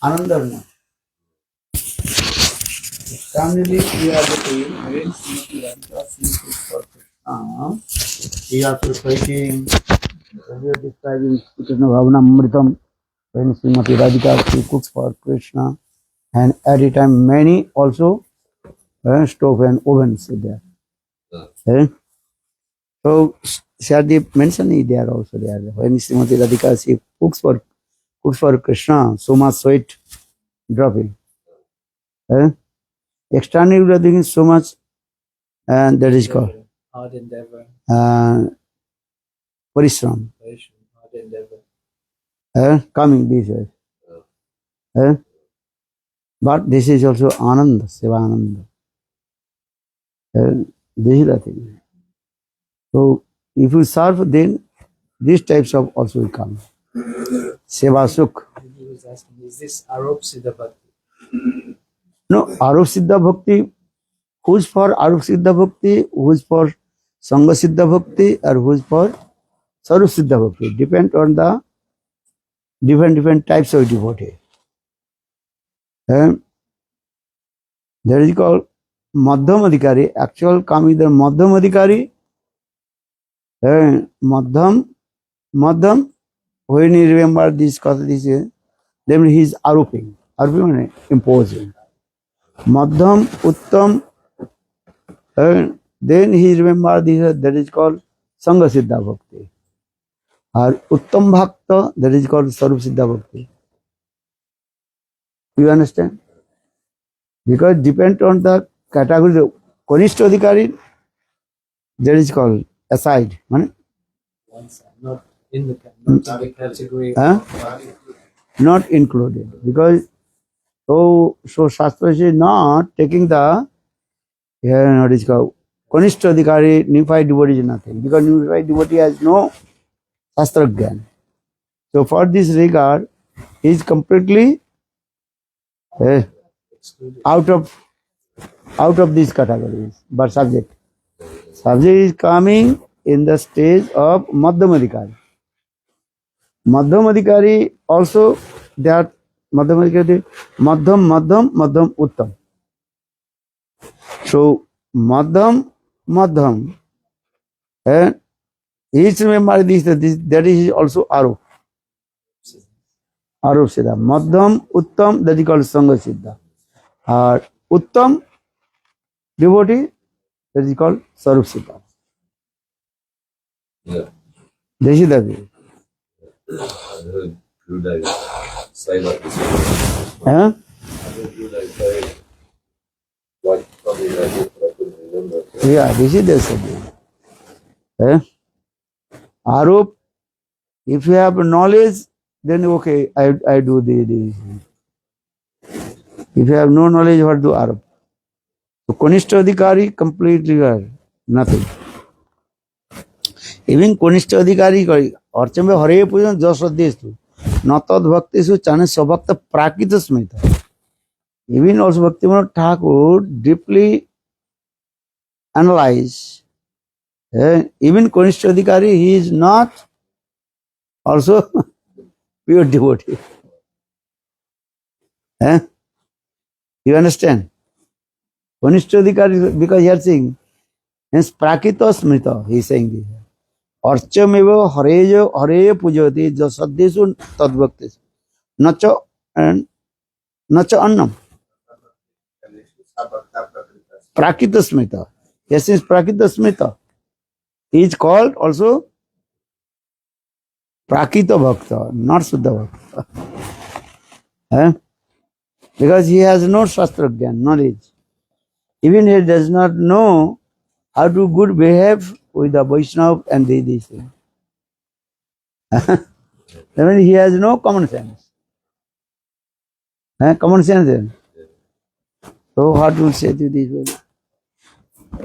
Anandarna. Externally, we are the team against Srimati Radhika Sri for Krishna. We are reciting, we are describing Krishna Bhavana Amritam when Srimati Radhika she cooks for Krishna, and at a time many also stove and ovens are there. Eh? So Shadi mentioned it there also there. When Srimati Radhika she cooks for Krishna, so much sweat dropping. Eh? Externally we are doing so much, and that is called hard endeavor. Parishram. Hard endeavor. Coming this way. But this is also Ananda, Sivananda. This is the thing. So if you serve, then these types of also will come. Seva Sukh. He was asking, is this Arop Siddha Bhakti? No, Arup Siddha Bhakti. Who's for Arup Siddha Bhakti? Who's for Sangha Siddha Bhakti? Or who's for Sarup Siddha Bhakti? Depend on the different types of devotee. That is called Madhyam Adhikari. Actual come either Madhyam Adhikari, Madhyam. When he remember this cause, then he is aruping. Aruping means imposing. Madhyam, Uttam, then he remember this, that is called Sangha Siddha Bhakti. Or Uttam Bhakta, that is called Sarup Siddha Bhakti. You understand? Because depend on the category of Kanishta Adhikari, that is called aside. One side, not in the category. Not included. Because so Shastra is not taking the what is called Kanishta Adhikari, Unified devotee is nothing. Because Unified devotee has no Shastra Gyan. So for this regard, he is completely out of these categories. But subject is coming in the stage of Madhyam Adhikari. Madhyam Adhikari also, they are Madhyam Adhikari, Madhyam, Uttam. So Madhyam, and each remember this, that is also Arup Siddha. Madhyam, Uttam, that is called Sangha Siddha. Uttam devotee, that is called Sarup Siddha. Yeah. This is the way. I heard Guru Dai say like this. Huh? I heard Guru Dai say, like, probably like this, but I couldn't remember. Yeah, this is the subject. Arup, if you have knowledge, then okay, I do the. If you have no knowledge, what do Arup? So Kanishta Adhikari completely nothing. Even Kanishta Adhikari, Archambe Hare Pujan Jasraddestu, Natad Bhaktisu Chane Sabhakta Prakita Smita. Even also Bhaktivinoda Thakur deeply analyze. Even Kanishta Adhikari, he is not also pure devotee. You understand? Kanishta Adhikari, because you are saying, hence Prakita Smrita, he is saying this. Archameva Hare Pujati Jasaddesu Tadbhaktis. Nacha Annam. Prakita Smrita. Yes, is Prakita Smrita. He is called also Prakita Bhakta, not Suddha Bhakta. Because he has no Shastra Gyan, knowledge. Even he does not know how to good behave with the Vaishnava and these things. I mean, he has no common sense. Common sense then. So what will say to this one?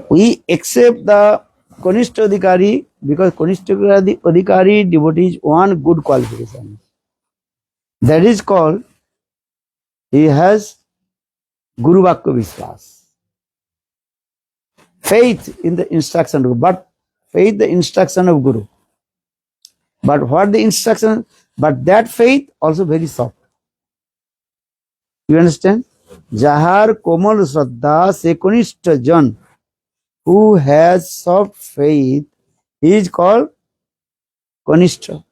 We accept the Kanishta Adhikari because Kanishta Adhikari devotees one good qualification. That is called, he has Guru Vakya Vishwas. Faith in the instruction of Guru, but faith the instruction of Guru. But what the instruction, but that faith also very soft. You understand? Jahar Komal Shraddha se Konishta Jan, who has soft faith, he is called Konishta.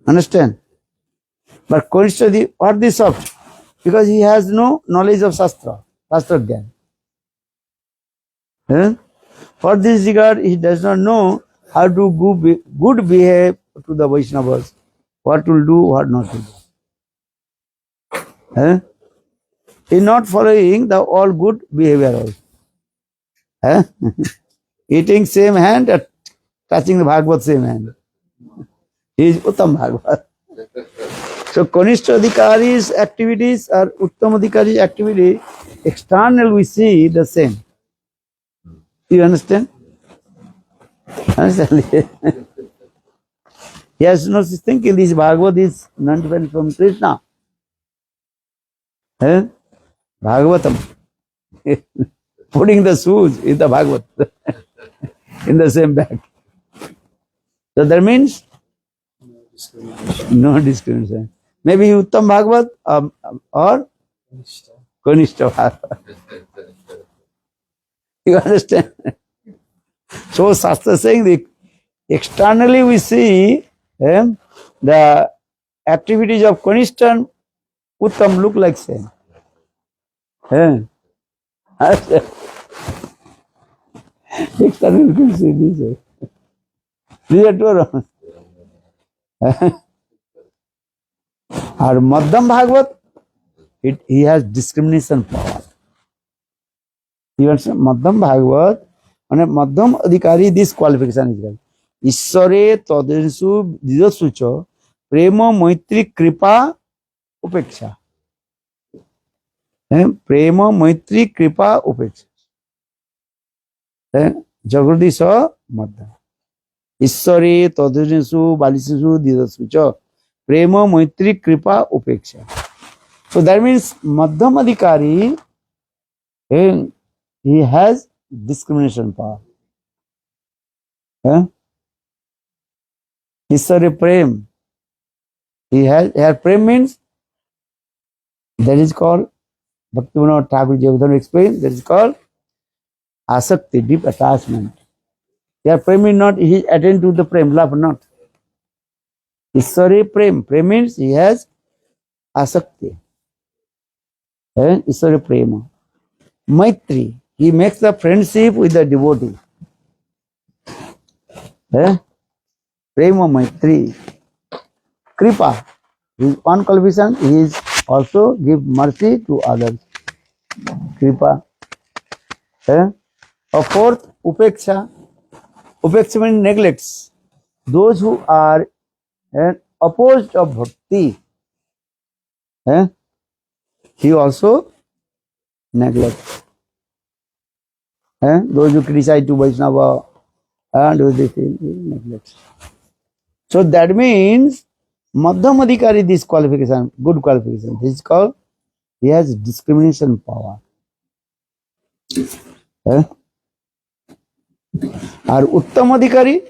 Understand? But Konishta, what is soft? Because he has no knowledge of Shastra Gyan. For this regard, he does not know how to good behave to the Vaishnavas, what to do, what not to do. He is not following the all good behavior also. Eating same hand, or touching the Bhagavad same hand. He is Uttam Bhagavad. So Konishta Adhikari's activities or Uttam Adhikari's activity, external we see the same. You understand? Understand? He has no such thinking. This Bhagavad is not different from Krishna. Bhagavatam. Putting the shoes in the Bhagavad in the same bag. So that means no discrimination. Maybe Uttam Bhagavad or Konishta Bhagavad. You understand? So Shastra is saying that externally we see the activities of Konishta and Uttam look like same. Externally we can see this. These are two wrong. Or Madhyam Bhagavad, he has discrimination power. You understand? Madhyam Bhagavad, and Madhyam Adhikari, this qualification is there. Ishware Tadrinsu Didasucha Prema Maitri Kripa Upeksha. Prema Maitri Kripa Upeksha. Jagrati Sa Madhyam. Ishware Tadrinsu Balisu Didasucha Prema Maitri Kripa Upeksha. So that means Madhyam Adhikari, he has discrimination power. Ishware Prem. He has, here Prem means, that is called, Bhaktivinoda Thakur Jayavardhana explained, that is called Asakti, deep attachment. Here Prem means not, he attend to the Prem, love not. Ishware Prem. Prem means he has Asakti. Ishware Prema. Maitri. He makes the friendship with the devotee. Prema Maitri. Kripa. His one qualification, he is also give mercy to others. Kripa. A fourth, Upeksha. Upeksha means neglects. Those who are opposed of bhakti, he also neglects. Those who criticize to Vaishnava, those they neglect. So that means Madhyam Adhikari, this qualification, good qualification, this is called, he has discrimination power. Or Uttam Adhikari,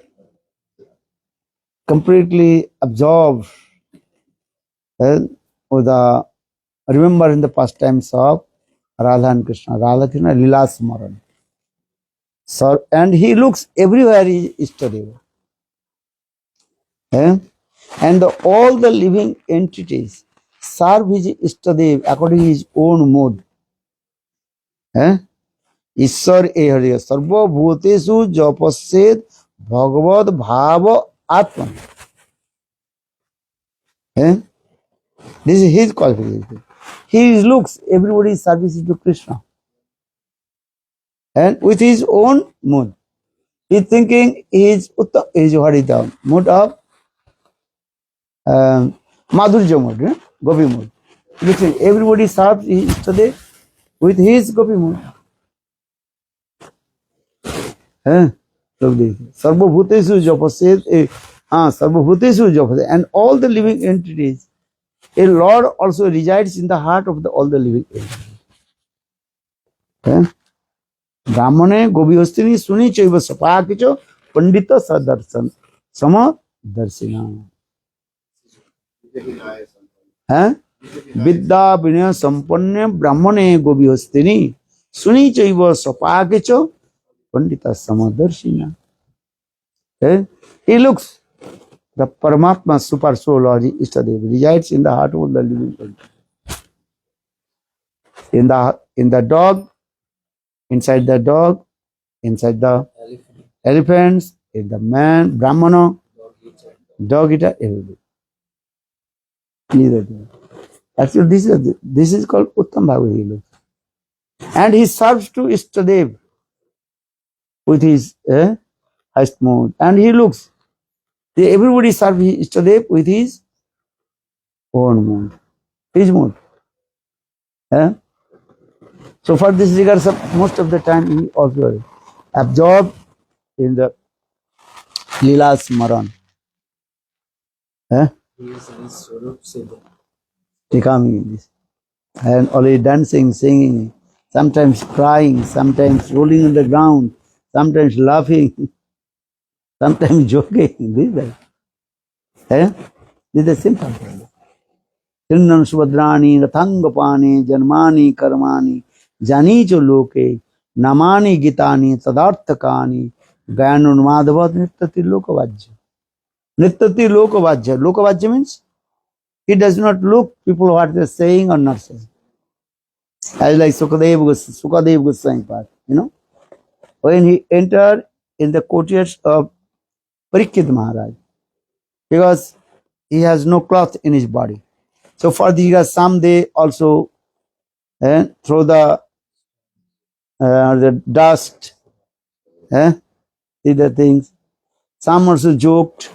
completely absorbed with the, remember in the pastimes of Radha and Krishna, Lila Smaran. So, and he looks everywhere he is studying. And all the living entities serve his Istadev according to his own mode. Ishwar ehariya sarva bhutesu japased bhagavad bhava atman. This is his qualification. He looks everybody services to Krishna. And with his own mood. He is thinking he is what is the mood of Madhurya mood, Gopi mood. Listen, everybody serves today with his Gopi mood. Sarvabhutesu Japased, Sarvabhutesu Japased, and all the living entities. A Lord also resides in the heart of all the living entities. Brahmane Gobihostini Suni Chaiva Sapakicho Pandita Sadarsan Sama Darsina. Vidya Vinaya Sampanne Brahmane Gobi Hastini Suni Chaiva Sapakecho Pandita Samadarshina. He looks the Paramatma super soul or Ishtadev resides in the heart of the living world. In the dog, inside the dog, inside the Elephant, elephants, in the man, Brahmana, dog eater. dog eater, everything. Neither. Actually, this is called Uttam Bhagavad Gita. And he serves to Ishtadev with his highest mode. And he looks. Everybody serves Ishtadev with his own mode. His mode. So for this regard, most of the time he also absorbed in the Leela Smaran. He is in his Swarup Siddha. Becoming this. And always dancing, singing, sometimes crying, sometimes rolling on the ground, sometimes laughing, sometimes joking. This is the simple thing. Tinnan Subhadrani, Rathangapani, Janmani, Karmani, Janicho Loke, Namani Gitani, Tadarthakani, Gayanun Madhavat Nittati Lokavajja. Nittati Lokavajja. Lokavajja means he does not look people what they are saying or not saying. As like Sukadev Goswami part, when he entered in the courtyards of Parikshit Maharaj, because he has no cloth in his body. So for the some they also throw the dust, did the things. Some also joked,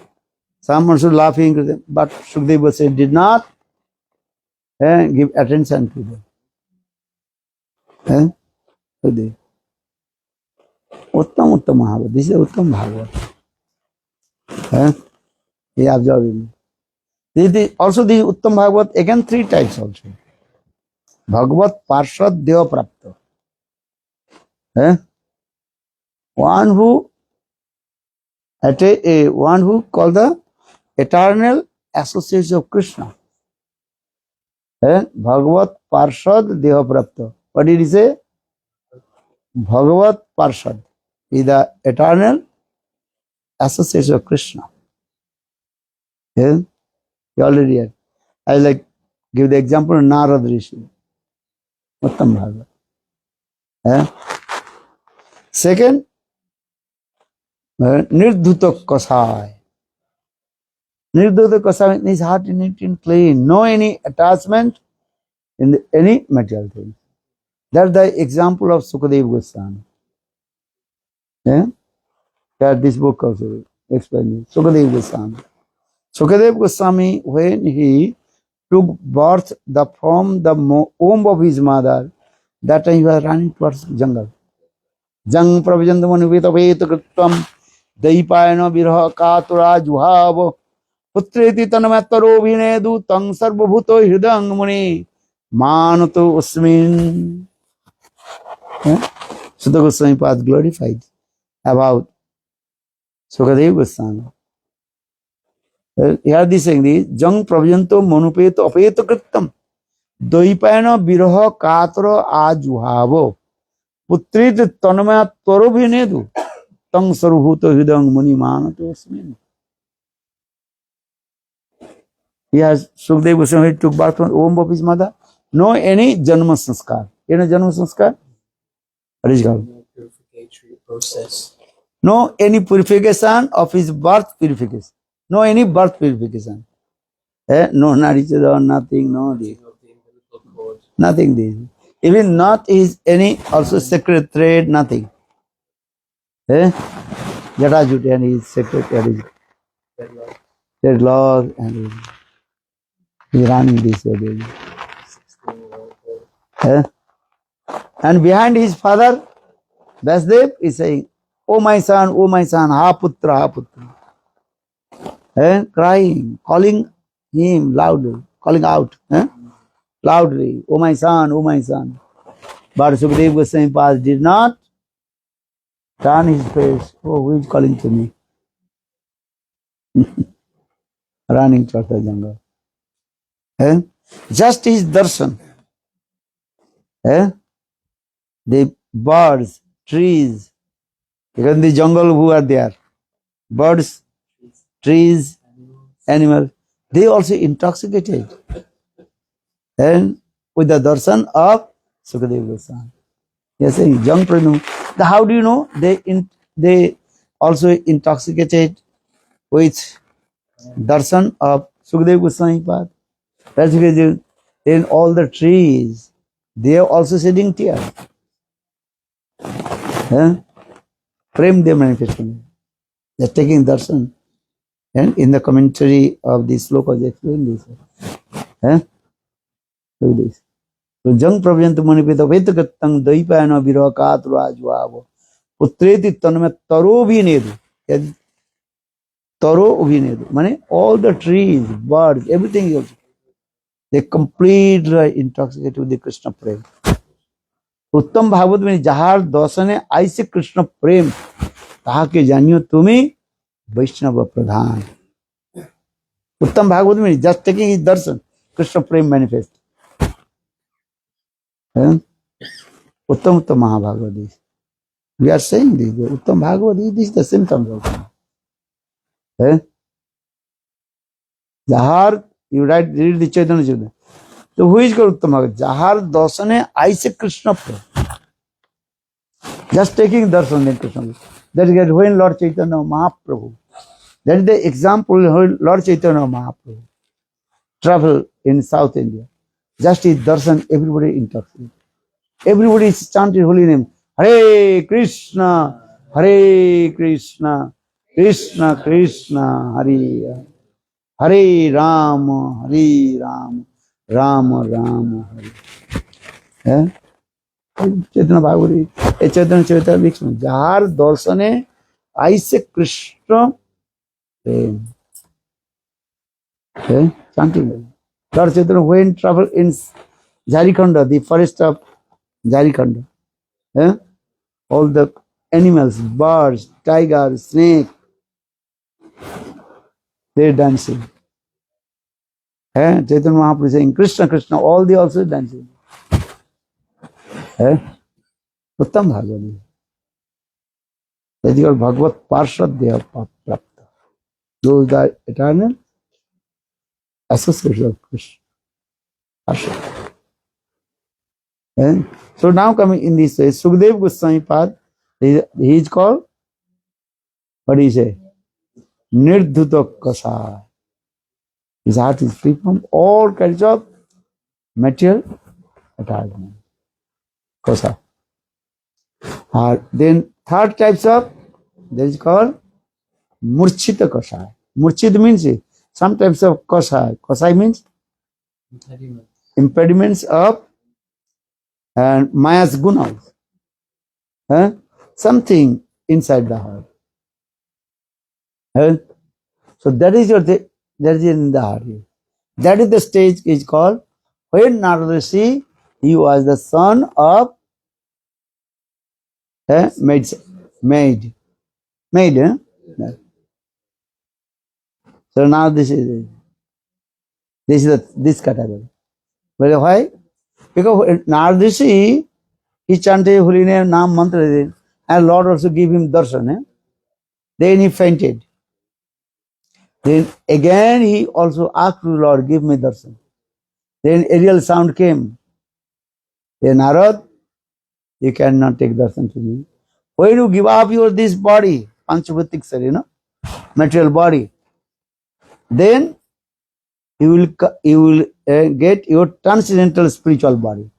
some also laughing, but Sukadeva Goswami did not give attention to them. Uttam Bhagavad. This is Uttam Bhagavad. He observed it. Also the Uttam Bhagavad, again 3 types also. Bhagavad Parshad Deva Prapta. One who called the eternal associates of Krishna. Bhagavad Parshad Deva Prapta. What did he say? Bhagavad Parshad is the eternal associates of Krishna. You already had. I like give the example of Narad Rishi. Uttam Bhagavad. Second, Nirdhuta Kasai. Nirdhuta Kasai means his heart in clean, no any attachment in any material thing. That's the example of Sukadeva Goswami. That this book also explains. Sukadeva Goswami. Sukadeva Goswami, when he took birth from the womb of his mother, that time he was running towards jungle. Jang Pravijandamani Vita Kritam Daipayana Virha Katura Juhava Putreti Tanamataro Vinedu Tang Sarvabhuto Hridang Muni Manato Usmin. Sutta Goswami Pad glorified about Sukadeva Goswami. Here this saying this, Jang Pravijanto Manupeto Apeto Kritam Daipayana Virha Katura Ajuhavo Putrit Tanamaya Torobhinedu Tang Sarvabhuto Hridang Muni Manato Usmin. Yes, Sukadeva Goswami took birth from the womb of his mother. No any Janma Sanskar. Any Janma Sanskar? What is it called? No purificatory process. No any purification of his birth purification. No any birth purification. No Narichada, nothing, no this. Of the umbilical cord. Nothing this. Even not is any also sacred thread, nothing. Jatajuti and his sacred thread Bedrock. is log and he's running this way. 16-year-old boy. And behind his father, Vasdev is saying, oh my son, ha putra, crying, calling him loudly, calling out, loudly, oh my son, oh my son. But Sukadeva Goswami did not turn his face, oh, who is calling to me? Running towards the jungle. Just his darshan. The birds, trees, even the jungle who are there, birds, trees, animals, they also intoxicated. And with the darshan of Sukadeva Goswami. Yes, young Pranu. How do you know? They also intoxicated with darshan of Sukadeva Goswami Pad. That's because in all the trees, they are also shedding tears. Prem they manifesting. They're taking darshan. And in the commentary of this sloka, they explain this. Look at this. So jang pravyantu manipita vetagattang daipayana virakatru putreti tanme taro bhinedu. Taro bhinedu. Meaning all the trees, birds, everything else, they completely intoxicated with the Krishna prem. उत्तम भागवत में जहार दर्शने ऐसे कृष्ण प्रेम ताके जानियो तुम्हें वैष्णव प्रधान. उत्तम भागवत में just taking his darshan, Krishna प्रेम manifest. उत्तम उत्तम महाभागवत is. We are saying this. उत्तम Bhagavat is the symptoms of it. जहार you read the Chaitanya Chaitanya. So who is called उत्तम भागवत? जहार दर्शने ऐसे कृष्ण प्रेम. Just taking darshan in Krishna. That is when Lord Chaitanya Mahaprabhu. That is the example when Lord Chaitanya Mahaprabhu travel in South India. Just his darshan, everybody intoxicated. Everybody is chanting holy name. Hare Krishna, Hare Krishna, Krishna Krishna, Hare Hare Rama, Hare Rama, Rama Rama, Hare. चैतन्य भागवती चैतन्य चैतन्य लिख में jar दर्शने ऐसे कृष्ण प्रेम chanting. Lord Chaitanya when travel in Jharkhand, the forest of Jharkhand, all the animals, birds, tigers, snake, they dancing. Chaitanya Mahaprabhu saying Krishna Krishna, all they also dancing. Uttam Bhagavati. That is called Bhagavat Parshad Deha Prapta. Those are eternal associates of Krishna. Parshad. So now coming in this way, Sukadeva Goswami Pad, he is called, what do you say? Nirdhuta Kasai. His heart is free from all kinds of material attachment. Kasai. Then third types of, that is called Murchita Kasai. Murchita means some types of Kasai. Kasai means impediments of and Maya's gunas. Something inside the heart. So that is that is in the heart. That is the stage is called when Narada Rishi, he was the son of maid. So now this is this category. Well, why? Because Narada Rishi, he chanted holy name, Nam mantra, and Lord also gave him darshan. Then he fainted. Then again he also asked the Lord, give me darshan. Then a real sound came. Then Narad, you cannot take darshan to me. When you give up your this body, Panchabhutik sir, material body, then you will get your transcendental spiritual body.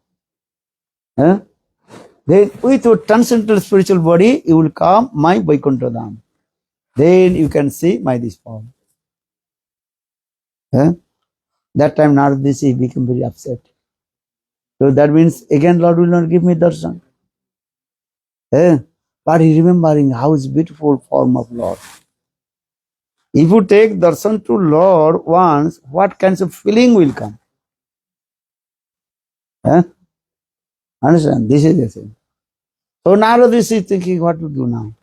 Then with your transcendental spiritual body, you will come my Vaikuntha Dham. Then you can see my this form. That time Narad Rishi became very upset. So that means again Lord will not give me darshan. But he remembering how is beautiful form of Lord. If you take darshan to Lord once, what kinds of feeling will come? Understand? This is the thing. So Narad Rishi is thinking what to do now.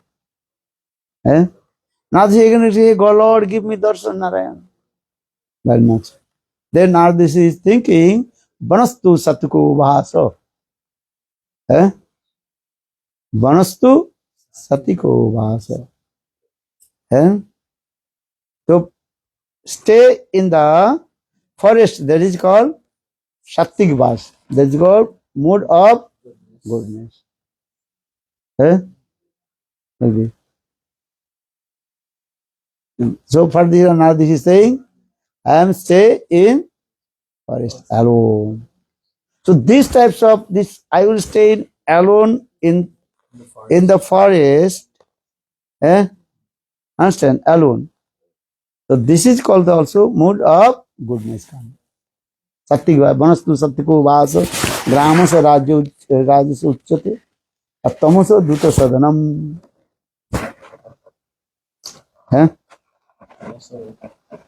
Now he is going to say, God Lord, give me darshan, Narayan. Very much. Then Narada is thinking, Vanastu Satiko Vaso. Vanastu Satiko Vaso. So stay in the forest, that is called Sattvic Vas. That is called mode of goodness. Maybe. So further now this is saying, I am stay in forest alone. So these types of this, I will stay in alone in the forest. Understand? Alone. So this is called also mood of goodness. Sattvic vanastu sattiko vasa gramasa rajya uchyate tamasa duta sadanam.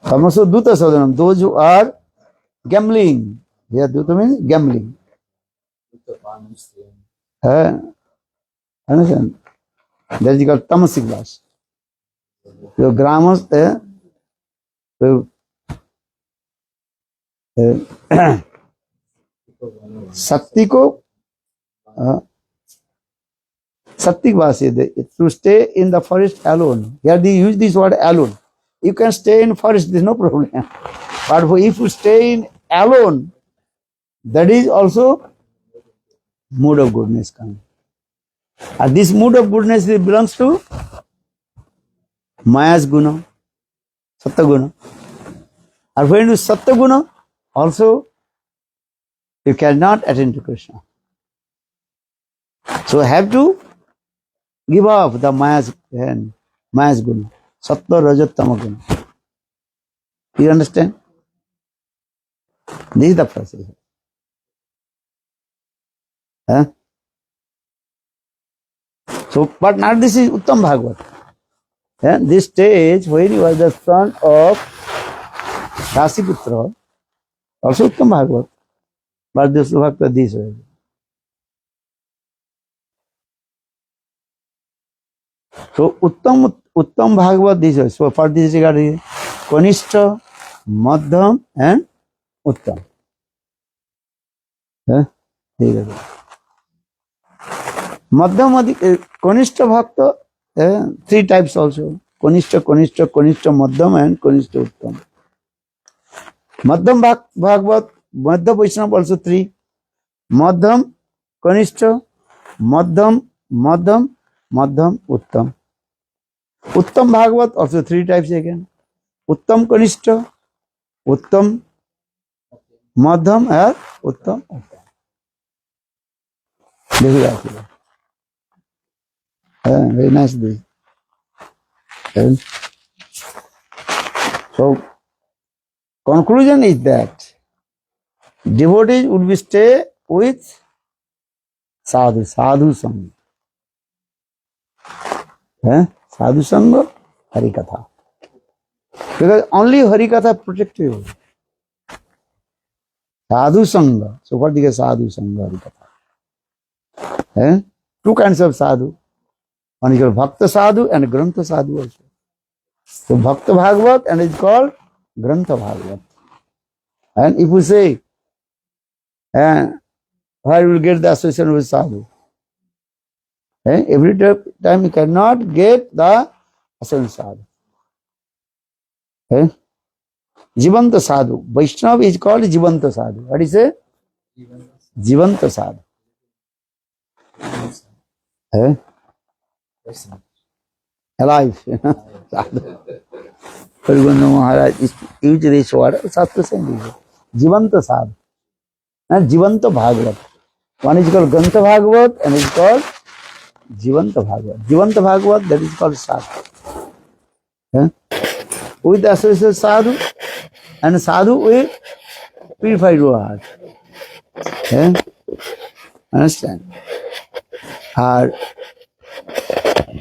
Tamasa duta sadanam. Those who are gambling. Here duta means gambling. Understand? That is called tamasic vas. So gramas sattiko sattvic vas is to stay in the forest alone. Here they use this word alone. You can stay in forest, there is no problem. But if you stay in alone, that is also mood of goodness. And this mood of goodness belongs to Maya's guna, Sattva guna. And when you Sattva guna, also you cannot attain to Krishna. So have to give up the Maya's guna, Sattva, Rajat, Tama guna. You understand? This is the process. So, but not this is Uttam Bhagavat. This stage, when he was the son of Dasiputra, also Uttam Bhagavat, but this Bhakta this way. So, Uttam Bhagavat this way. So, for this regard, Kanishta, Madhyam, and Uttam. Madhyam, Kanishta Bhakta, three types also. Kanishta, Madhyam, and Kanishta Uttam. Madhyam Bhagavat, Madhya Vaishnava also three. Madhyam, Kanishta, Madhyam, Uttam. Uttam Bhagavat also three types again. Uttam Kanishta, Uttam Madhyam, and Uttam Uttam. Very nice day. So, conclusion is that devotees would be stay with sadhu sangha. Sadhu sangha, harikatha. Because only harikatha protects you. Sadhu sangha. So what is sadhu sangha, harikatha? Two kinds of sadhu. One is called Bhakta Sadhu and Grantha Sadhu also. So Bhakta Bhagavat and it's called Grantha Bhagavat. And if we say, where you will get the association with sadhu? Every time you cannot get the association with sadhu. Jivanta Sadhu. Vaishnava is called Jivanta Sadhu. What is it? Jivanta Sadhu. Alive. Sadhu. Parigunda Maharaj used this word. Jivanta Sadhu. And Jivanta Bhagavat. One is called Grantha Bhagavat and is called Jivanta Bhagavat. Jivanta Bhagavat, that is called Sadhu. With the associated Sadhu and Sadhu will purify your heart. Understand?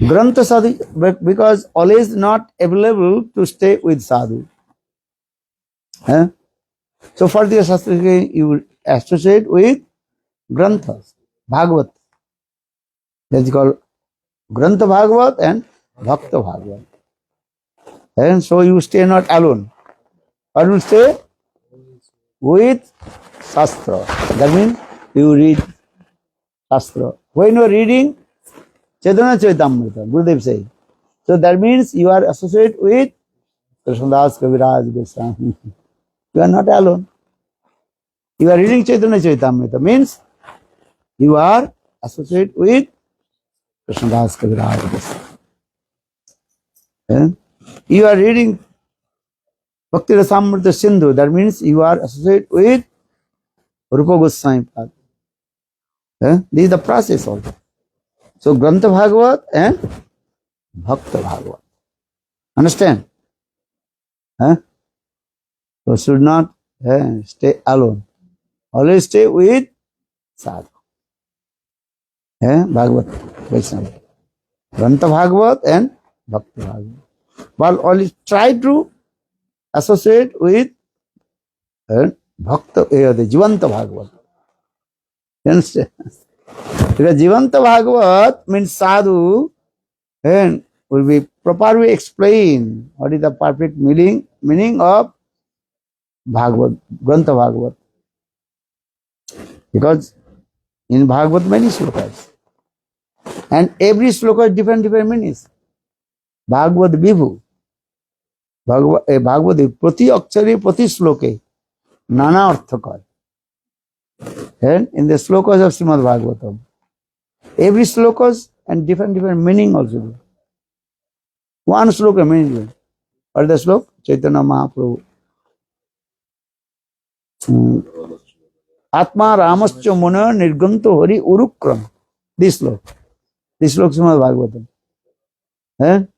Grantha Sadhu, because always not available to stay with Sadhu. So for the Shastra, you will associate with Granthas, Bhagavat. That is called Grantha Bhagavat and Bhakta Bhagavat. And so you stay not alone. Or you stay with Shastra. That means you read Shastra. When you are reading Chaitanya Charitamrita, Gurudev says. So that means you are associated with Krishnadas Kaviraj Goswami. You are not alone. You are reading Chaitanya Charitamrita means you are associated with Krishnadas Kaviraj Goswami. You are reading Bhakti Rasamrita Sindhu. That means you are associated with Rupa Goswami Pad. This is the process also. So Grantha Bhagavat and Bhakta Bhagavat. Understand? So should not stay alone. Always stay with sadhu. Bhagavat, Vaishnava. Grantha Bhagavat and Bhakta Bhagavat. But always try to associate with Bhakta, the Jivanta Bhagavat. You understand? Because Jivanta Bhagavat means sadhu and will be properly explain what is the perfect meaning of Bhagavat, Grantha Bhagavat. Because in Bhagavat many slokas. And every sloka has different meanings. Bhagavat Vibhu. Bhagavat Prati Akshari Prati Sloke. Nana Arthakar. And in the slokas of Srimad Bhagavatam. Every slokas and different meaning also. One sloka meaning. What is the slok? Chaitanya Mahaprabhu. Atma Ramascha Muna Nirganto Hari Urukram. This slok. This slok Srimad Bhagavatam.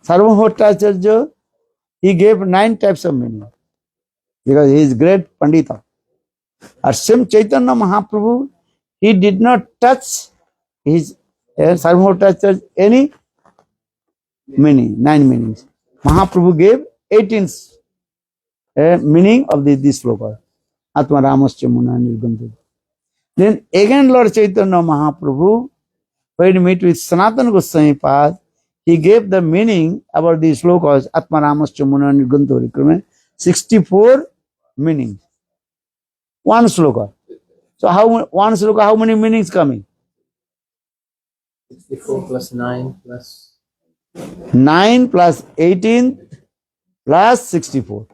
Sarvabhaumacharya, he gave 9 types of meaning. Because he is great Pandita. At same Chaitanya Mahaprabhu, he did not touch his Sarvabhaumacharya any meaning, 9 meanings. Mahaprabhu gave 18 meaning of this sloka. Atma Ramascha Muna Nirganto. Then again Lord Chaitanya Mahaprabhu, when he met with Sanatana Goswami Pad, he gave the meaning about these slokas, Atma Ramascha Muna Nirganto Rikrame, 64 meanings. One sloka. So one sloka, how many meanings coming? 64 plus 9 plus 9 plus 18 plus 64.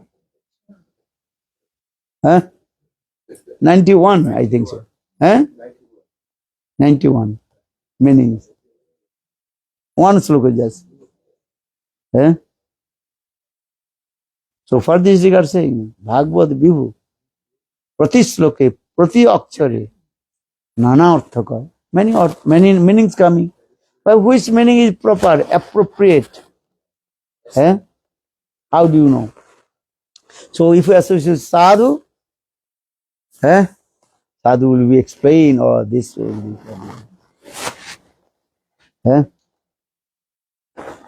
91, I think so. 91 meanings. One sloka just. So for this we are saying, Bhagavad Vibhu, Prati Sloke, Prati Akshare, Nana Arthaka, many meanings coming. But which meaning is proper, appropriate? How do you know? So if you associate sadhu, sadhu will be explained or this will be.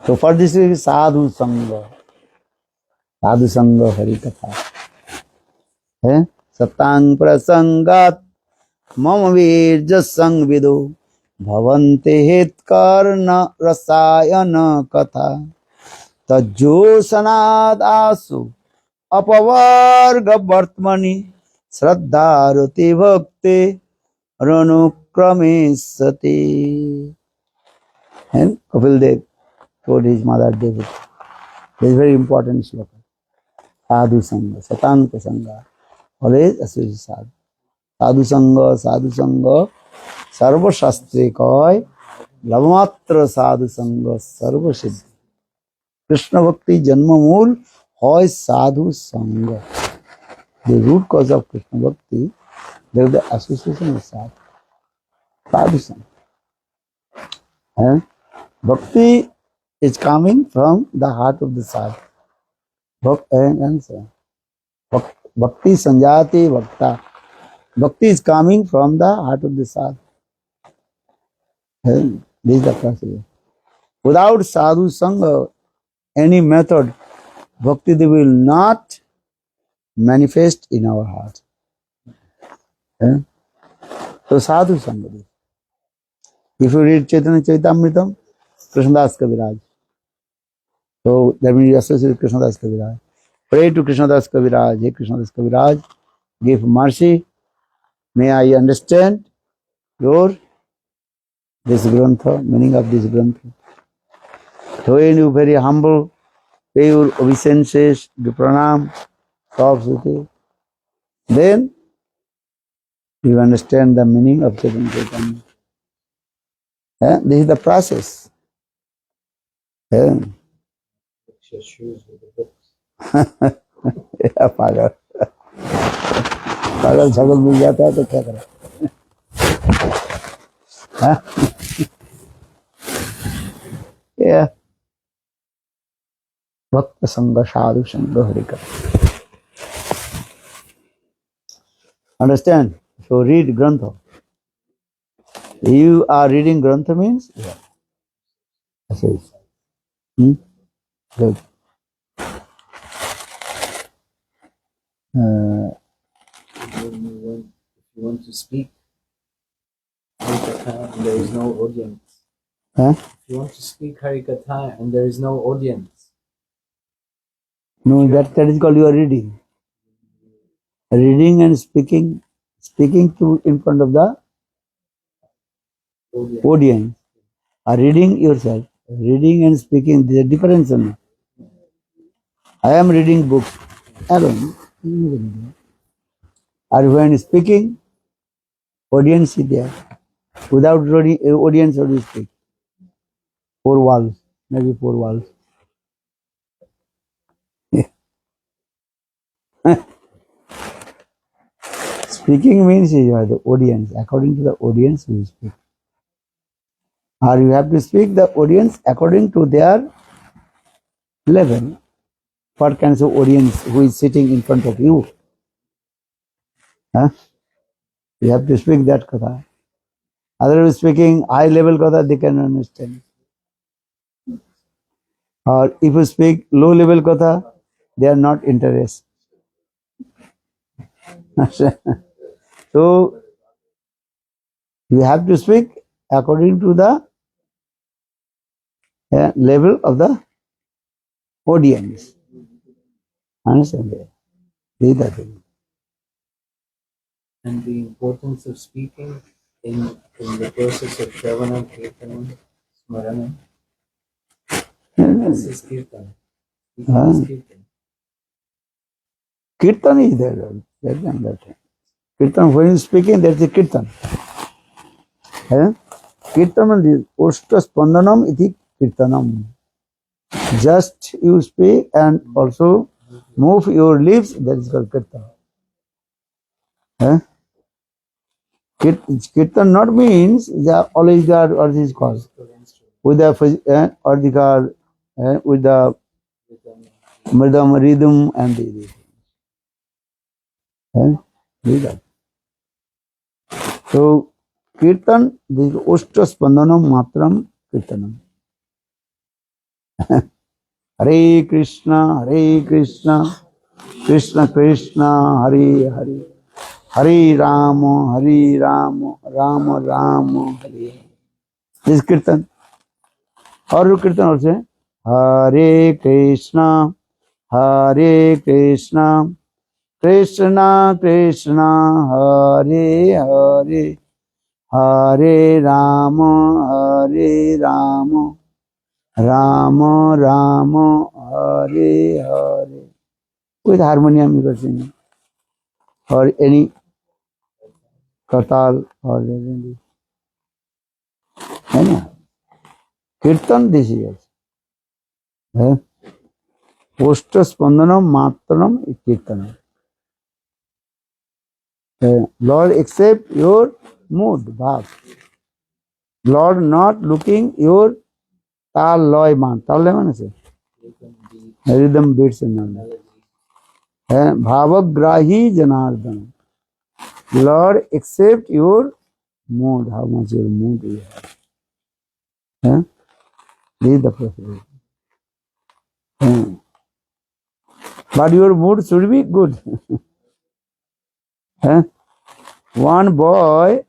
So for this is sadhu sangha. Sadhu sangha harikatha. Satang prasangat mama virja sangvido bhavante hetkarna rasayana katha tajjo sanadasu apavarga vartmani shraddharati bhakti ranukramisati. And Kapil Dev told his mother Devi. This is very important sloka. Sadhu sangha, satang prasanga. Always associate sadhu. Sadhu sangha, sarva shastre koi, lavamatra sadhu sangha, sarva siddhi. Krishna bhakti janma mool, hoy sadhu sangha. The root cause of Krishna bhakti, there is the association with sadhu. Sadhu sangha. Bhakti is coming from the heart of the sadhu. Bhakti sanjati bhakta. Bhakti is coming from the heart of the sadhu. This is the process. Without sadhu sangha, any method, bhakti they will not manifest in our heart. So sadhu sangha. If you read Chaitanya Charitamritam, Krishnadas Kaviraj. So that means you associate with Krishnadas Kaviraj. Pray to Krishnadas Kaviraj. Hey Krishnadas Kaviraj, give mercy. May I understand this grantha, meaning of this grantha. So when you very humble, pay your obeisances, do pranam, soft, then you understand the meaning of Chaitanya Chaitanya. This is the process. Fix your shoes with the books. पागल पागल छगल मिल जाता है तो क्या करें? भक्त संग साधु संग हरि का. Understand? So read Grantha. You are reading Grantha means? Yeah. That's it. Good. If you want to speak Harikatha and there is no audience. If you want to speak Harikatha and there is no audience. No, that is called you are reading. Reading and speaking to in front of the audience. Reading yourself. Reading and speaking, there is a difference. I am reading books alone. Or when speaking, audience is there. Without audience, how do you speak? Four walls, maybe four walls. Speaking means you are the audience. According to the audience, you speak. Or you have to speak the audience according to their level. What kinds of audience who is sitting in front of you? You have to speak that katha. Otherwise speaking high level katha, they can understand. Or if you speak low level katha, they are not interested. So you have to speak according to the level of the audience. Understand? This is the thing. And the importance of speaking in the process of Shravana, Kirtana, Smarana. This is Kirtana. Kirtan is there. That's another thing. Kirtan, when you are speaking, that's a kirtan. Kirtanam is Oshta Spandanam iti Kirtanam. Just you speak and also move your lips, that is called kirtan. Kirtan not means that always there or this cause. With the or the car, with the mridam, rhythm and the So kirtan, this Oshta Spandanam Matram Kirtanam. Hare Krishna, Krishna Krishna, Hare Hare, Hare Rama, Rama Rama, Hare. This is Kirtan. Or Kirtan also. Hare Krishna, Krishna Krishna, Hare Hare, Hare Rama, Rama Rama, Hare Hare. With harmonium you can sing. Or any kartal or anything. Kirtan this is. Oshta Spandanam Matranam Kirtanam. Lord, accept your mood, bhav. Lord, not looking your tal loy man. Tal loy man is rhythm beats and all. Bhavagrahi Janardhan. Lord, accept your mood, how much your mood you have. This is the process. But your mood should be good. One boy,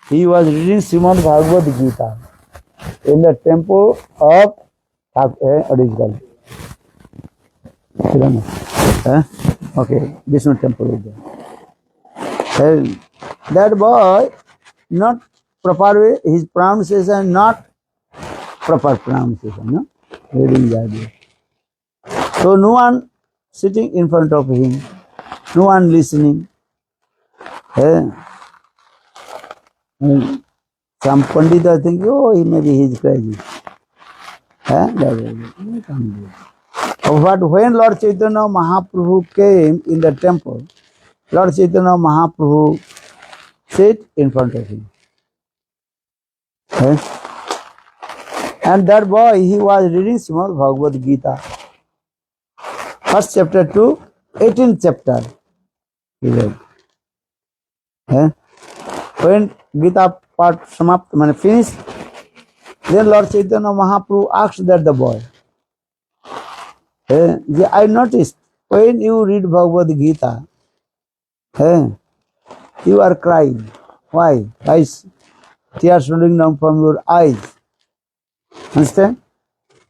he was reading Srimad Bhagavad Gita in the temple of what is called? Okay, Vishnu temple is there. And that boy, not proper way, his pronunciation not proper pronunciation, no? Reading that way. So no one sitting in front of him, no one listening. Eh? And some Pandit are thinking, oh, maybe he's crazy. Eh? That way. But when Lord Chaitanya Mahaprabhu came in the temple, Lord Chaitanya Mahaprabhu sat in front of him. Eh? And that boy, he was reading Srimad Bhagavad Gita. First chapter to 18th chapter. He read. Eh? When Gita part finished, then Lord Chaitanya Mahaprabhu asked that the boy, I noticed when you read Bhagavad Gita, you are crying. Why? Why is tears rolling down from your eyes? Understand?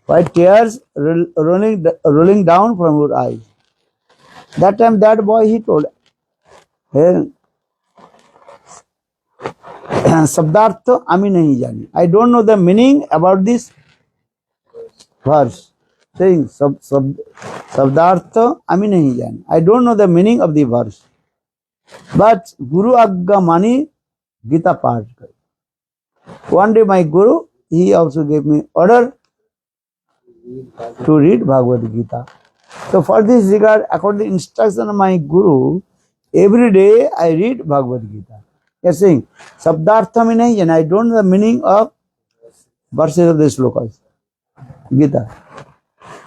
Why tears rolling down from your eyes? That time that boy he told, शब्दार्थ आमी नहीं जानी. I don't know the meaning about this verse. Saying शब्दार्थ आमी नहीं जानी. I don't know the meaning of the verse. But Guru Agga Mani Gita Path. One day my Guru, he also gave me order to read Bhagavad Gita. So for this regard, according to instruction of my Guru, every day I read Bhagavad Gita. He is saying, Sabdartha mein nahi, and I don't know the meaning of verses of the slokas, Gita.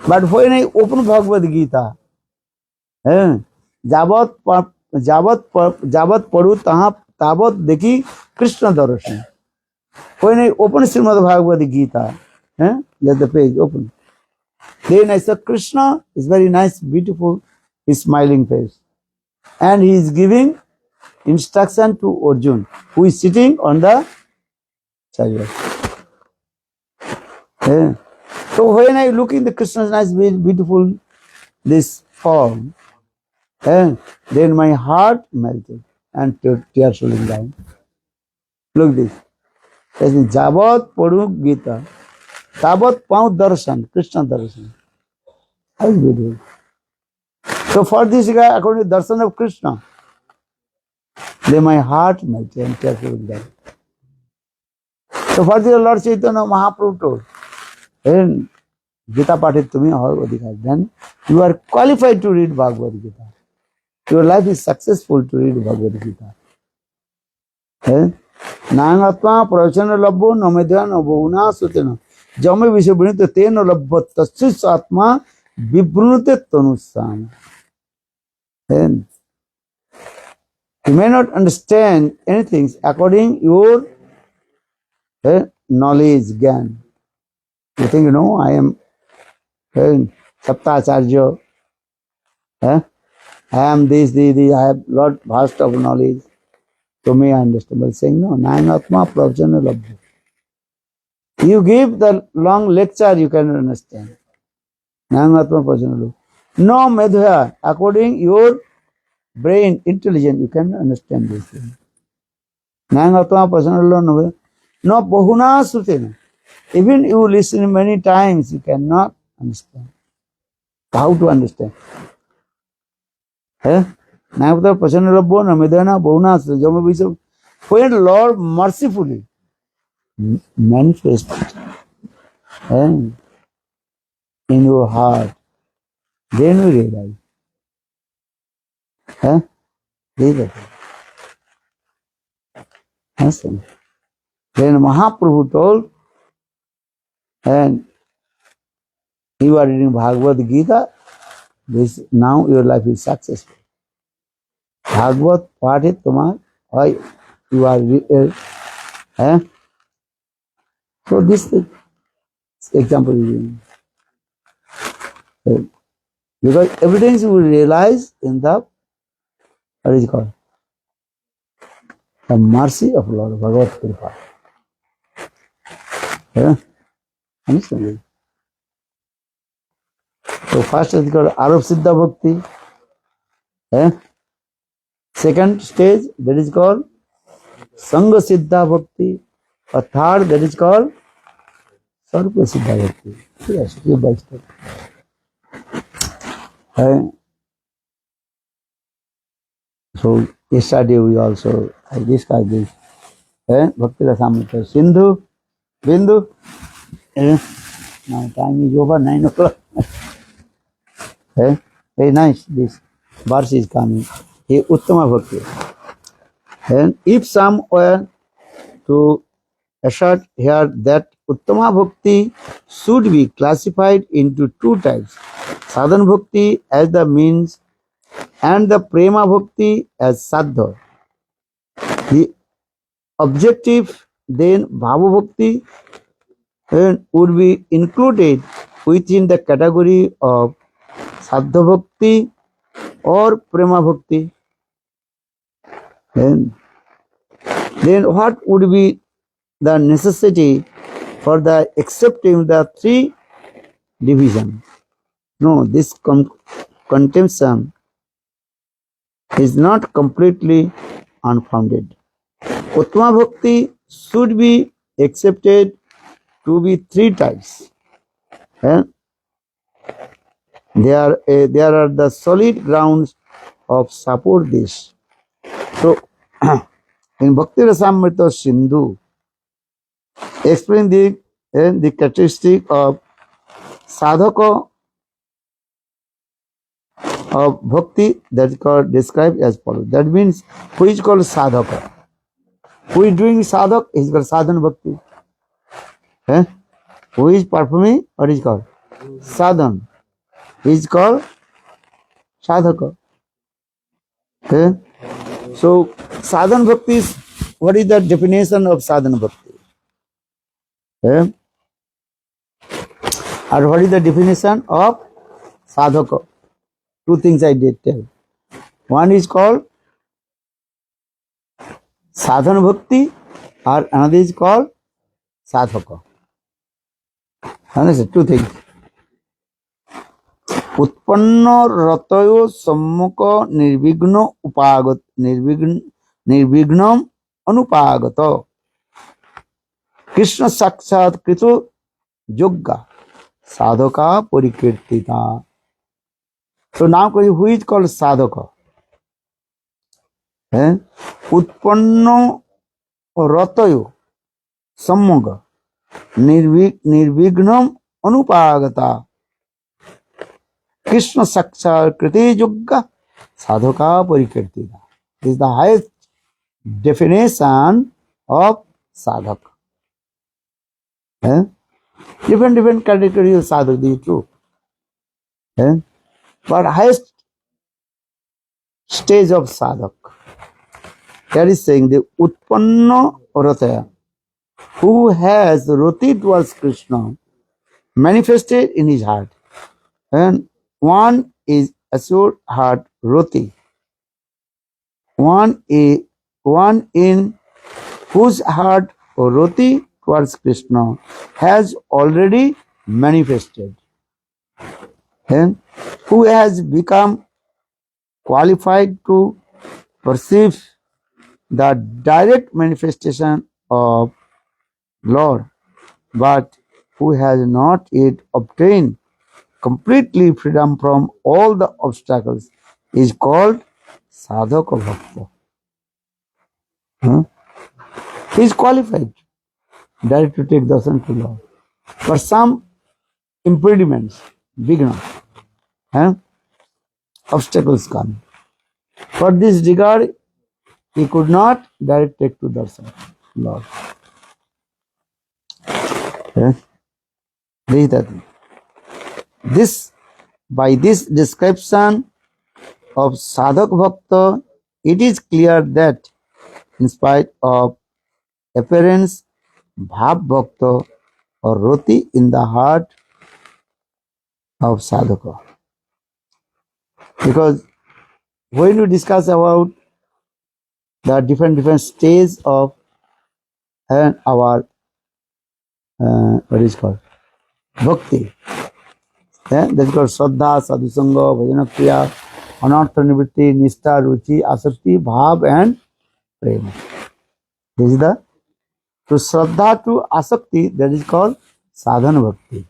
But when I open Bhagavad Gita, जावत पढ़ू तावत देखी कृष्ण दर्शन. When I open Srimad Bhagavad Gita, let the page open. Then I saw Krishna is very nice, beautiful, his smiling face. And he is giving instruction to Arjun, who is sitting on the chariot. So when I look in the Krishna's nice, beautiful, this form, then my heart melted and tears rolling down. Look this. Jabat Padu Gita, Tabat Pau Darshan, Krishna Darshan. How is beautiful. So for this guy, according to the darshan of Krishna, then my heart melted and tears rolling down. So for this Lord Chaitanya Mahaprabhu told, and Gita Pathit Tumi Adhikar, then you are qualified to read Bhagavad Gita. Your life is successful to read Bhagavad Gita. Nangatma pravachana labbo namedhyana bhuvna sutena jame vishabhinita tena labbo tassis atma vibrunute tanusam. You may not understand anything according your knowledge, gyan. You think, I am Saptacharya, I am this, I have lot vast of knowledge. So may I understand. But saying, no, Nayanatma Pravachana Labdha. You give the long lecture, you cannot understand. Nayanatma Pravachana Labdha. No Medhya, according your brain, intelligence, you cannot understand this thing. Nayanatma Pravachana Labdha. No Bahuna Sutena. Even you listen many times, you cannot understand. How to understand? Nayanatma Pravachana Labdha, Namedhana, Bahuna Sutena. When the Lord mercifully manifested in your heart, then we realize. Then Mahaprabhu told, and you are reading Bhagavad Gita, this now your life is successful. Bhagavad Pathit Tamar, why you are so this example is given. Because everything you will realize in the, what is it called? The mercy of Lord Bhagavad Kripa. Understand? So first is called Arab Siddha Bhakti. second stage, that is called Sangha Siddha Bhakti. A third, that is called Sarva Siddha Bhakti. Yes, step by step. So yesterday we also I discussed this. Bhakti Rasamrita Sindhu, Bindu. Now time is over, 9 o'clock. Very nice, this verse is coming. He Uttama Bhakti. And if some were to assert here that Uttama Bhakti should be classified into two types, Sadhana Bhakti as the means and the Prema Bhakti as Sadha. The objective then Bhava Bhakti would be included within the category of Sadha Bhakti or Prema Bhakti. Then what would be the necessity for the accepting the three divisions? No, this contention is not completely unfounded. Uttama Bhakti should be accepted to be three types. And there are the solid grounds of support this. So, in Bhakti Rasamrita Sindhu, explain the characteristic of sadhaka of bhakti that is called described as follows. That means who is called sadhaka? Who is doing sadhak is called sadhana bhakti. Who is performing what is called sadhan is called sadhaka. So sadhana bhakti is, what is the definition of sadhana bhakti? And what is the definition of sadhaka? Two things I did tell. One is called sadhana bhakti, or another is called sadhaka. Understand? Two things. Utpanna ratayo sammukha nirvigna upagat nirvignam anupagata Krishna sakshat krito yogga sadhaka parikirtita. So now who is called sadhaka? Utpanna ratayo sammukha nirvignam anupagata Krishna sakshat kriti yogga sadhaka parikirtita. This is the highest definition of sadhak. Different categories of sadhak, this is true. But highest stage of sadhak, that is saying the utpanna rataya, who has rati towards Krishna manifested in his heart. And one is assured heart rati. One in whose heart rati towards Krishna has already manifested. And who has become qualified to perceive the direct manifestation of Lord, but who has not yet obtained completely freedom from all the obstacles, is called sadhaka bhakta. He is qualified direct to take darshan to Lord. But some impediments, vigna, obstacles come. For this regard, he could not direct take to darshan Lord. This, by this description of sadhak bhakta, it is clear that in spite of appearance, bhav bhakta or roti in the heart of sadhaka. Because when we discuss about the different stages of our what is called bhakti, that is called Shraddha, Sadhusanga, Bhajana Kriya, anartha nivritti, nishta, ruchi, asakti, bhav and prema. This is the, to Shraddha to asakti, that is called sadhana bhakti.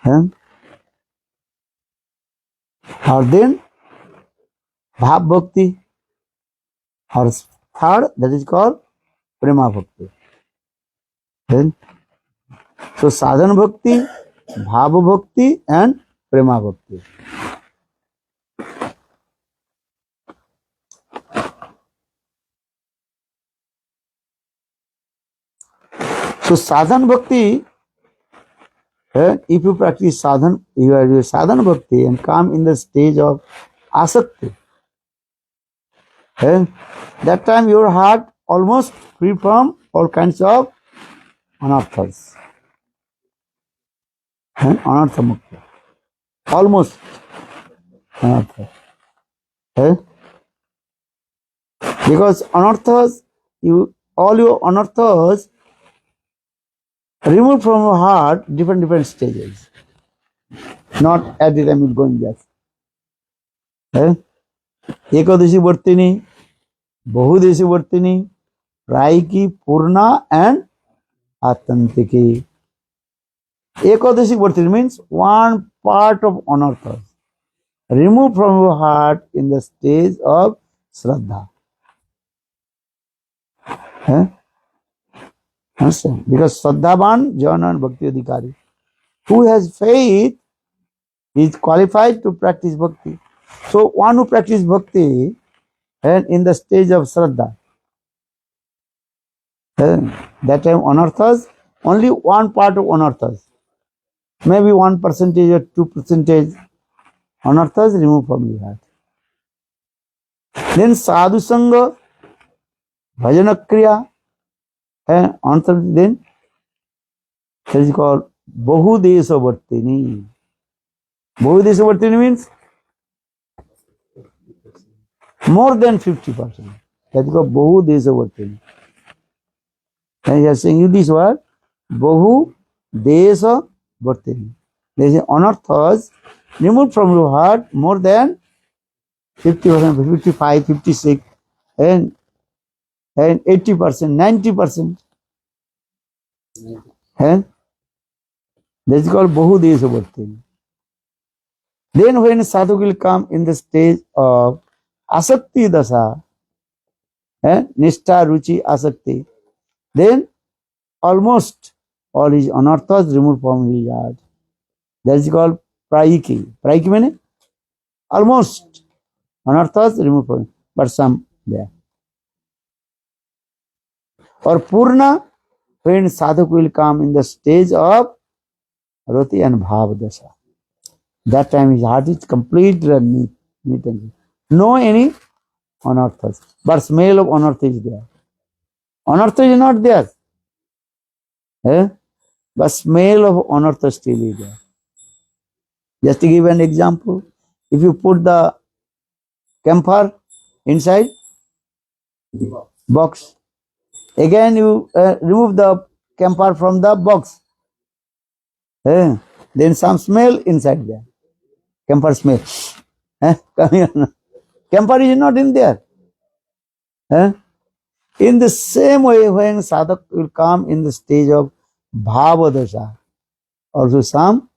And, or then bhav bhakti, or third, that is called prema bhakti. And, so sadhana bhakti, bhava bhakti and prema bhakti. So sadhana bhakti, if you practice sadhana, you are sadhana bhakti and come in the stage of asakti, that time your heart almost free from all kinds of anarthas. Anartha mukta. Almost anartha. Because anarthas, all your anarthas remove from your heart different stages. Not at the time you're going there. Ekadashi Vartini, Bahudeshi Vartini, Raiki, Purna and Atantiki. Ekadashi Vartini means one part of anarthas remove from your heart in the stage of Shraddha. Understand? Because Shraddhavan, Jnana and Bhakti Adhikari. Who has faith is qualified to practice bhakti. So one who practices bhakti and in the stage of Shraddha, that time anarthas, only one part of anarthas, maybe 1% or 2% anarthas remove from your heart. Then sadhu sangha, bhajana kriya, and anarthas, then that is called bahudesha vartini. Bahudesha vartini means more than 50%. That is called bahudesha vartini. And he is saying you this word, bahudesha vartini. There is anarthas removed from your heart more than 50%, 55, 56, and 80%, 90%. And that is called bahudesha vartini. Then when sadhu will come in the stage of asakti dasa, nishta, ruchi, asakti, then almost all his anarthas removed from his heart. That is called praiki. Praiki means almost anarthas removed from, but some there. Or purna, when sadhuk will come in the stage of rati and bhav dasa. That time his heart is completely neat and clean. No any anarthas, but smell of anartha is there. Anartha is not there, but smell of anartha still is there. Just to give an example, if you put the camphor inside box, again you remove the camphor from the box, then some smell inside there. Camphor smell. Come here. Camphor is not in there. In the same way, when sadhak will come in the stage of bhava dasha, also some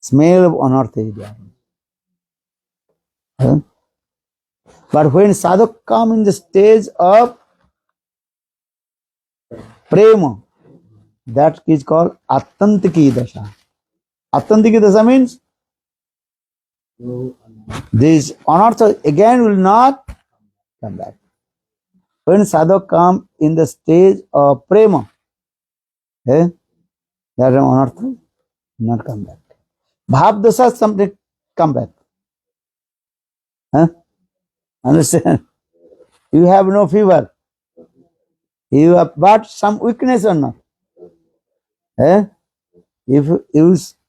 smell of anartha is there. But when sadhak come in the stage of prema, that is called atantiki dasha. Atantiki dasha means this anartha again will not come back. When sadhak come in the stage of prema, that anartha will not come back. Bhav dasha something come back. Understand? You have no fever. You have but some weakness or not. If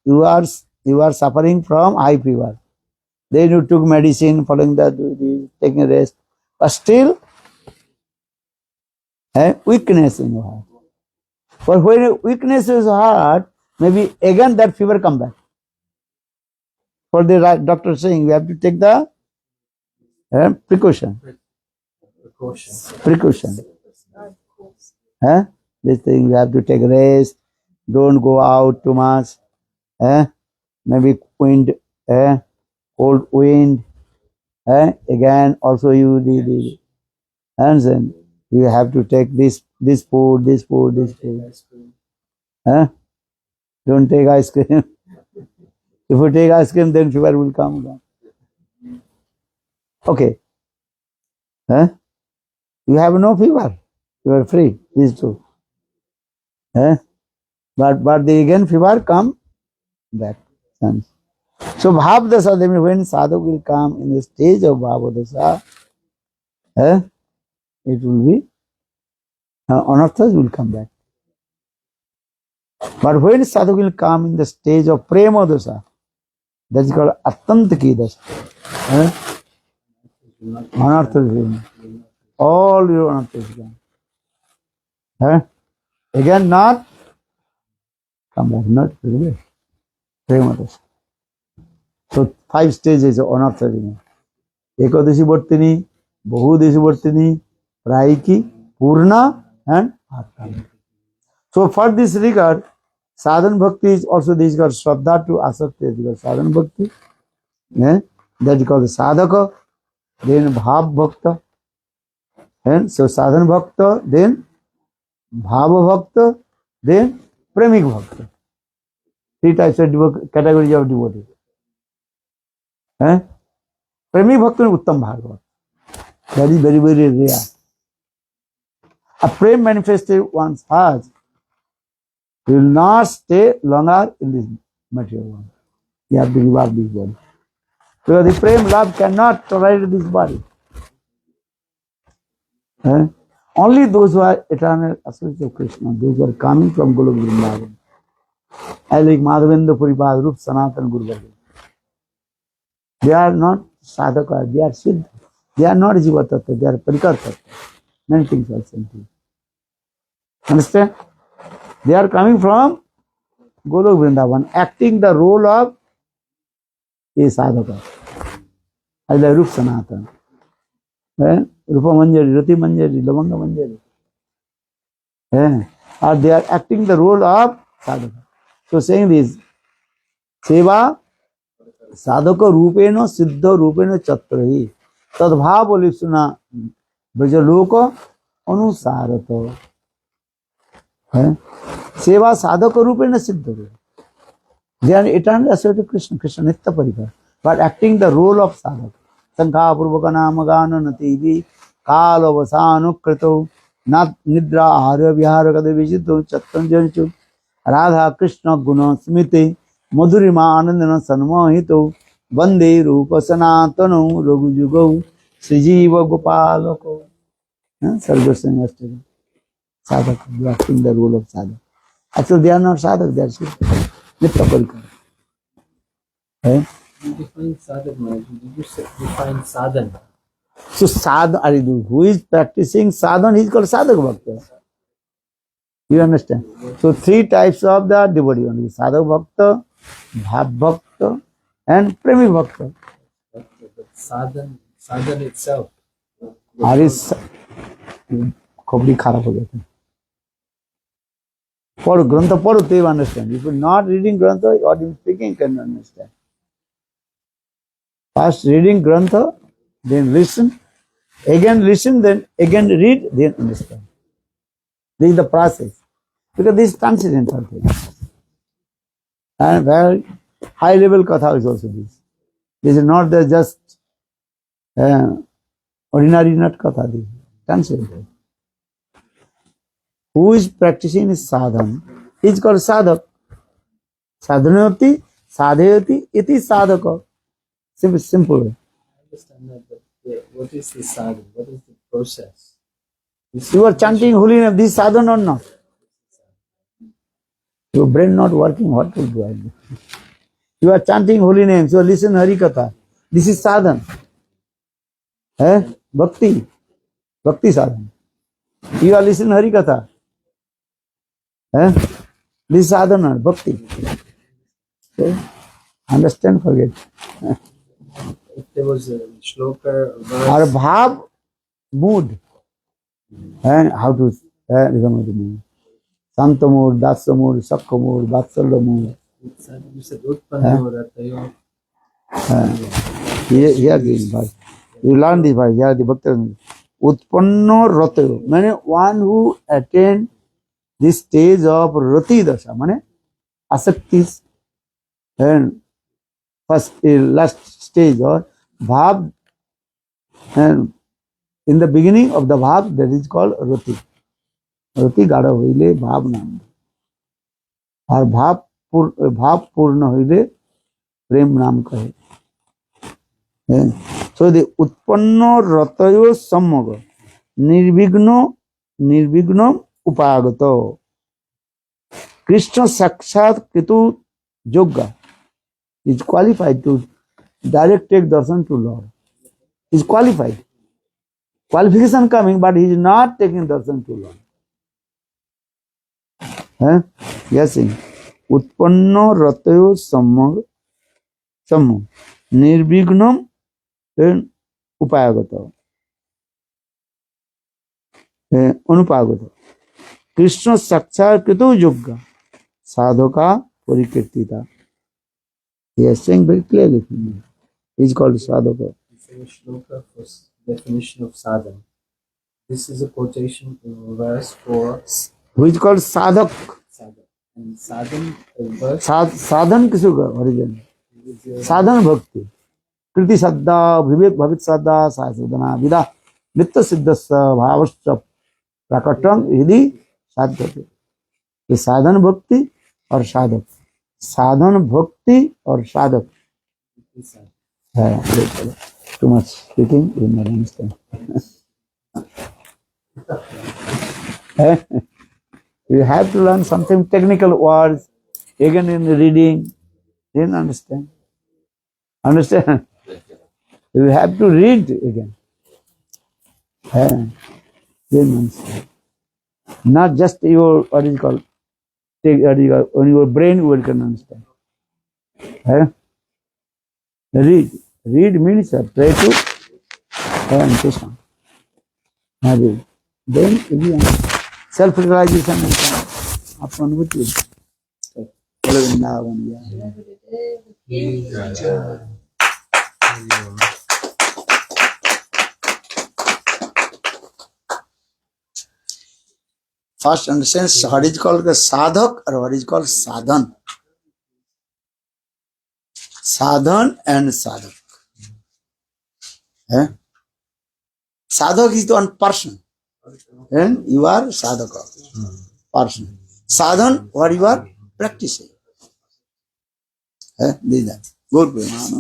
you are suffering from high fever, then you took medicine, following that, taking a rest, but still weakness in your heart. But when weakness is heart, maybe again that fever come back. for the doctor saying we have to take the precaution. Precaution. This thing you have to take rest. Don't go out too much. Maybe wind, cold wind. Again, also you the and then you have to take this food. Don't take ice cream. If you take ice cream, then fever will come down. Okay. You have no fever. You are free. These two. But the again fever come back. So Bhav Dasa, when sadhak will come in the stage of Bhav Dasa, it will be anarthas will come back. But when sadhak will come in the stage of Prema Dasa, that is called Attantaki Dasa. Anarthas will all your anarthas will come. Again not come back, not really. Prema Dasa. So 5 stages of anarthas. Ekadashi Vartini, Bahudeshi Vartini, Prayiki, Purna and Atma. So for this regard, sadhan bhakti is also this is called Shraddha to Asakti is called sadhan bhakti. That is called sadhaka, then bhav bhakta. And so sadhan bhakta, then bhava bhakta, then premik bhakta. 3 types of categories of devotee. Premik bhakta is Uttam Bhagavad. That is very, very rare. A prem manifested one's heart will not stay longer in this material world. You have to give up this body. Because the prem love cannot tolerate this body. Only those who are eternal associates of Krishna, those who are coming from Golok Vrindavan, as like Madhavendra Puripad, Rup Sanatan Guru Bhagavad. They are not sadhaka, they are siddha. They are not jiva tattva, they are parikar tattva. Many things are same. Understand? They are coming from Golok Vrindavan, acting the role of a sadhaka. As like Rup Sanatan. Rupa Manjari, Rati Manjari, Lavanga Manjari. Or they are acting the role of sadhaka. So saying this, Seva sadhaka rupena siddha rupena chatrahi tadbhava lipsuna brajaloka anusarata. Seva sadhaka rupena siddha. They are eternally associated to Krishna, Krishna Nitya Parikar, but acting the role of sadhaka. Sankha Purvaka Namagana Nativi Kala Vasanu Krito Nat Nidra Arya Vihara Kadavijito Chattanjanchu Radha Krishna Guna Smiti Madhurima Anandana Sanmohito Vande Rupa Sanatano Raghujugo Srijiva Gopalako. Sargoswami yesterday. Sadhaka, they are acting the role of sadhaka. Actually, they are not sadhaka, they are Nitya Parikar. You define sadhana. Did you define sadhana? So sadhana, who is practicing sadhana, he is called sadhaka bhakta. You understand? So 3 types of the devotee only: sadhaka bhakta, bhav bhakta, and premi bhakta. But sadhana itself. Are is khobdi kharap ho jata hai. For grantha padho, they understand. If you are not reading grantha, what you are speaking can understand. First reading grantha, then listen, then again read, then understand. This is the process. Because this is transcendental thing. And very high level katha is also this. This is not the just ordinary not katha. This is transcendental. Who is practicing is sadhana? He is called sadhak. Sadhanati, sadhayati, iti sadhaka. Simple way. I understand that, but what is the sadhana? What is the process? You are chanting holy name, this sadhana or not? Your brain not working, what will do? You are chanting holy names, you are listening Hari Katha. This is sadhana. Bhakti. Bhakti sadhana. You are listening Hari Katha. This is sadhana, bhakti. Okay? Understand? Forget. If there was a shloka, a verse, Or bhav, mood. And how to become the mood. Santa mood, Dasa mood, Sakka mood, Vatsalya mood. you said Utpanno Ratayo. Here this verse. You learn this verse. Here the Bhakta. Utpanno Ratayo. Meaning one who attained this stage of Rati Dasha. Meaning Asaktis. And first, last stage or Bhav. And in the beginning of the Bhav, that is called Rati. Rati Gada Hoile Bhav Nam. Or Bhav Purna Hoile Prem Nam Kahe. So the Utpanno Ratayo Sammaga Nirvigno Upagato Krishna Sakshat Kritu Yoga is qualified to direct take darshan to Lord. He is qualified. Qualification coming, but he is not taking darshan to Lord. Yes, Utpanno Ratayo Sammo Nirvignam Upayagata Anupagata Krishna Sakshar Kritu Yoga Sadhaka Parikirtita. He is saying very clearly. He is called Sadhaka. You say a shloka for definition of sadhana. This is a quotation in a verse for Who is called Sadhak. sadhana. And sadhana, a verse Sadhan किसका origin? is your साधन भक्ति कृति श्रद्धा विवेक भवित श्रद्धा साधना विदा नित्य सिद्ध भावश्च प्रकटम यदि साध्यते. ये साधन भक्ति और साधक. साधन भक्ति और साधक है. Too much speaking, you may understand. You have to learn something technical words again in reading. Didn't understand. Understand? You have to read again. Didn't understand. Not just your what is called. On your brain you can understand. Read. Read means try to Krishna. Then self-realization will come. Upon which you first understand what is called the sadhak or what is called sadhan. Sadhan and sadhak. Sadhak is the one person. And you are sadhaka. Person. Sadhan, what you are practicing. This is that. Good. Very nice.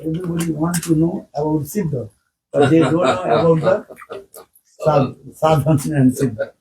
Everybody wants to know about Siddha, but they don't know about the sadhan and Siddha.